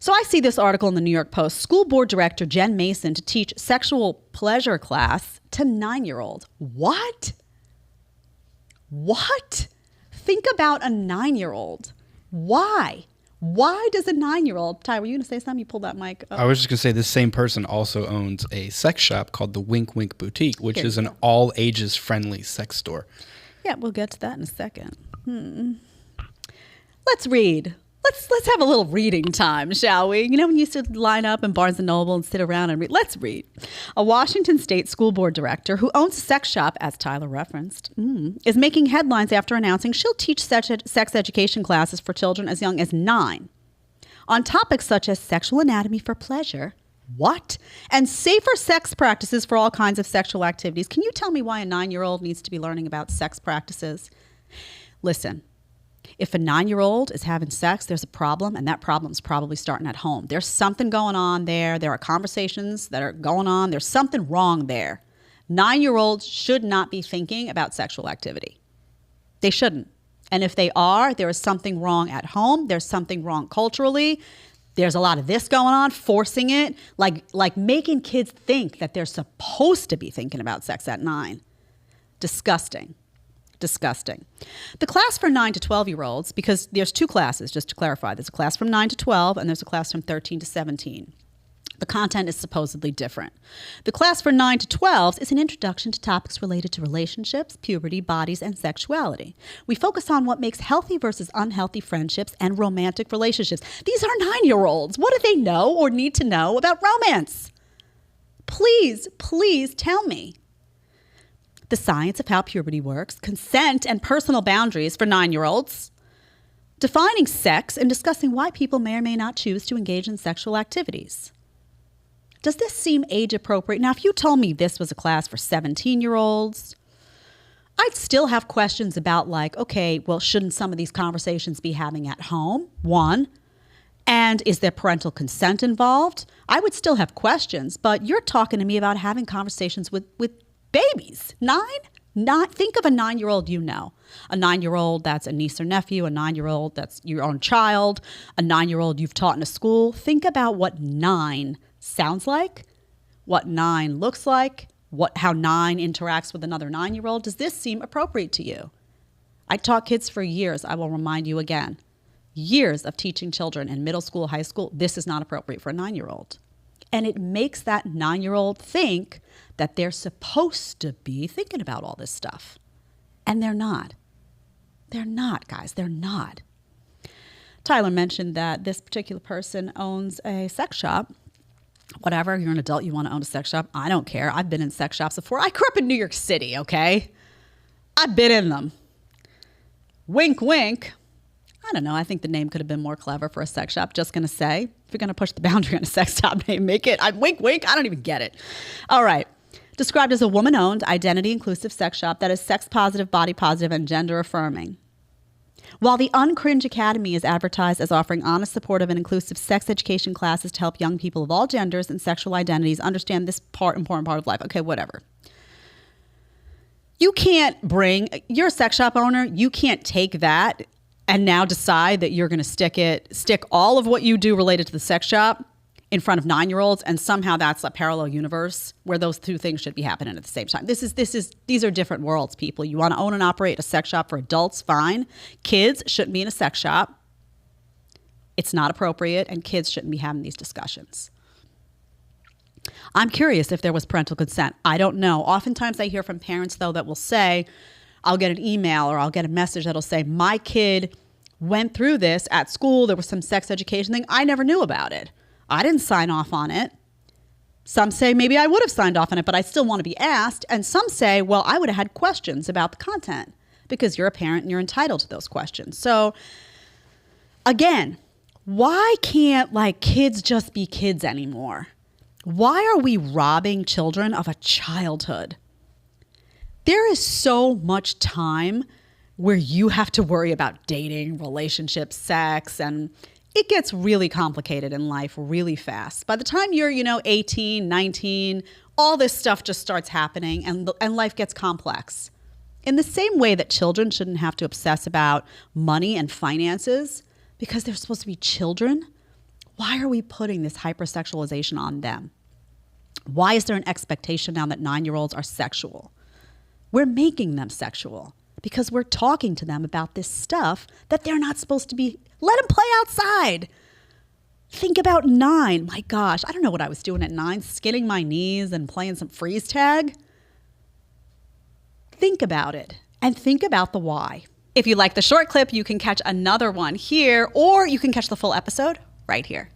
So I see this article in the New York Post. School board director Jen Mason to teach sexual pleasure class to 9-year-olds. What? What? Think about a 9-year-old. Why? Why does a 9-year-old, Ty, were you going to say something? You pulled that mic up. I was just going to say this same person also owns a sex shop called the Wink Wink Boutique, which is an all ages friendly sex store. Yeah, we'll get to that in a second. Let's read. Let's have a little reading time, shall we? You know, when you used to line up in Barnes & Noble and sit around and read. Let's read. A Washington State school board director who owns a sex shop, as Tyler referenced, is making headlines after announcing she'll teach sex education classes for children as young as 9 on topics such as sexual anatomy for pleasure, what? And safer sex practices for all kinds of sexual activities. Can you tell me why a 9-year-old needs to be learning about sex practices? Listen. If a 9-year-old is having sex, there's a problem, and that problem's probably starting at home. There's something going on there. There are conversations that are going on. There's something wrong there. 9-year-olds should not be thinking about sexual activity. They shouldn't. And if they are, there is something wrong at home. There's something wrong culturally. There's a lot of this going on, forcing it, like making kids think that they're supposed to be thinking about sex at 9. Disgusting. Disgusting. The class for 9 to 12-year-olds, because there's 2 classes, just to clarify. There's a class from 9 to 12, and there's a class from 13 to 17. The content is supposedly different. The class for 9 to 12s is an introduction to topics related to relationships, puberty, bodies, and sexuality. We focus on what makes healthy versus unhealthy friendships and romantic relationships. These are 9-year-olds. What do they know or need to know about romance? Please, please tell me. The science of how puberty works, consent and personal boundaries for 9-year-olds, defining sex and discussing why people may or may not choose to engage in sexual activities. Does this seem age appropriate? Now, if you told me this was a class for 17-year-olds, I'd still have questions about okay, well, shouldn't some of these conversations be having at home? 1. And is there parental consent involved? I would still have questions, but you're talking to me about having conversations with babies. 9? Think of a 9-year-old you know. A 9-year-old that's a niece or nephew, a 9-year-old that's your own child, a 9-year-old you've taught in a school. Think about what 9 sounds like, what 9 looks like, how 9 interacts with another 9-year-old. Does this seem appropriate to you? I taught kids for years. I will remind you again. Years of teaching children in middle school, high school. This is not appropriate for a 9-year-old. And it makes that 9-year-old think that they're supposed to be thinking about all this stuff. And they're not. They're not, guys. They're not. Tyler mentioned that this particular person owns a sex shop. Whatever, you're an adult, you want to own a sex shop. I don't care. I've been in sex shops before. I grew up in New York City, okay? I've been in them. Wink, wink. I don't know. I think the name could have been more clever for a sex shop. Just going to say, if you're going to push the boundary on a sex shop name, make it. Wink, wink. I don't even get it. All right. Described as a woman-owned, identity-inclusive sex shop that is sex-positive, body-positive, and gender-affirming. While the Uncringe Academy is advertised as offering honest, supportive, and inclusive sex education classes to help young people of all genders and sexual identities understand this important part of life. Okay, whatever. You can't you're a sex shop owner, you can't take that and now decide that you're going to stick all of what you do related to the sex shop in front of 9-year-olds, and somehow that's a parallel universe where those 2 things should be happening at the same time. These are different worlds, people. You want to own and operate a sex shop for adults, fine. Kids shouldn't be in a sex shop. It's not appropriate, and kids shouldn't be having these discussions. I'm curious if there was parental consent. I don't know. Oftentimes I hear from parents, though, that will say, I'll get an email or I'll get a message that'll say, my kid went through this at school. There was some sex education thing. I never knew about it. I didn't sign off on it. Some say maybe I would have signed off on it, but I still want to be asked. And some say, well, I would have had questions about the content because you're a parent and you're entitled to those questions. So again, why can't kids just be kids anymore? Why are we robbing children of a childhood? There is so much time where you have to worry about dating, relationships, sex, and it gets really complicated in life really fast. By the time you're, 18, 19, all this stuff just starts happening and life gets complex. In the same way that children shouldn't have to obsess about money and finances because they're supposed to be children, Why are we putting this hypersexualization on them? Why is there an expectation now that 9-year-olds are sexual? We're making them sexual because we're talking to them about this stuff that they're not supposed to be. Let them play outside. Think about 9. My gosh, I don't know what I was doing at 9, skinning my knees and playing some freeze tag. Think about it and think about the why. If you like the short clip, you can catch another one here, or you can catch the full episode right here.